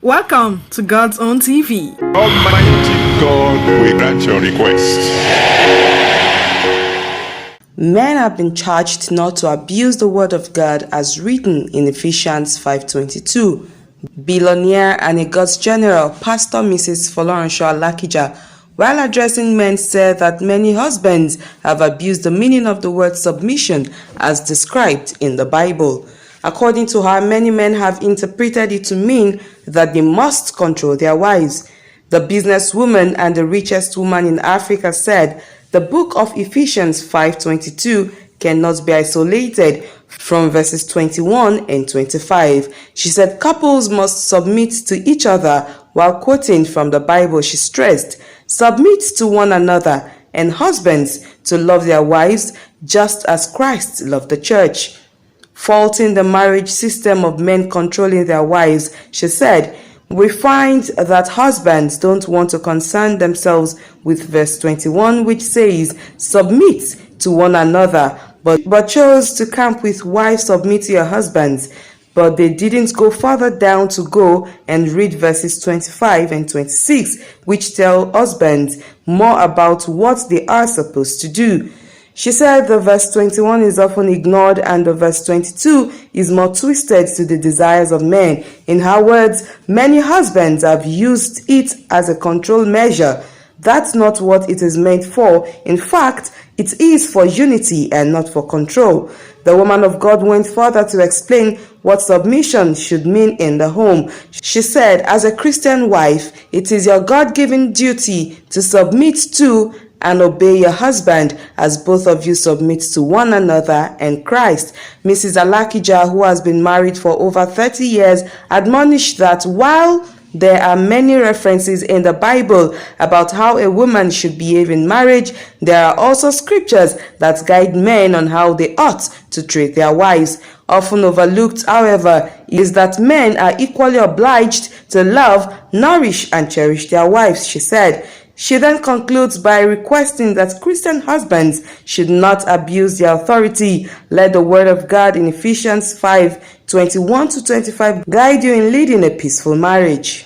Welcome to God's Own TV. Almighty God will grant your request. Men have been charged not to abuse the word of God as written in Ephesians 5:22. Billionaire and a God's General, Pastor Mrs. Folorunso Alakija, while addressing men, said that many husbands have abused the meaning of the word submission as described in the Bible. According to her, many men have interpreted it to mean that they must control their wives. The businesswoman and the richest woman in Africa said the book of Ephesians 5:22 cannot be isolated from verses 21 and 25. She said couples must submit to each other. While quoting from the Bible, she stressed, submit to one another, and husbands to love their wives just as Christ loved the church. Faulting the marriage system of men controlling their wives, she said, we find that husbands don't want to concern themselves with verse 21, which says, submit to one another, but chose to camp with wives, submit to your husbands. But they didn't go further down to go and read verses 25 and 26, which tell husbands more about what they are supposed to do. She said the verse 21 is often ignored and the verse 22 is more twisted to the desires of men. In her words, many husbands have used it as a control measure. That's not what it is meant for. In fact, it is for unity and not for control. The woman of God went further to explain what submission should mean in the home. She said, as a Christian wife, it is your God-given duty to submit to and obey your husband as both of you submit to one another and Christ. Mrs. Alakija, who has been married for over 30 years, admonished that while there are many references in the Bible about how a woman should behave in marriage, there are also scriptures that guide men on how they ought to treat their wives. Often overlooked, however, is that men are equally obliged to love, nourish, and cherish their wives, she said. She then concludes by requesting that Christian husbands should not abuse their authority. Let the word of God in Ephesians 5:21 to 25 guide you in leading a peaceful marriage.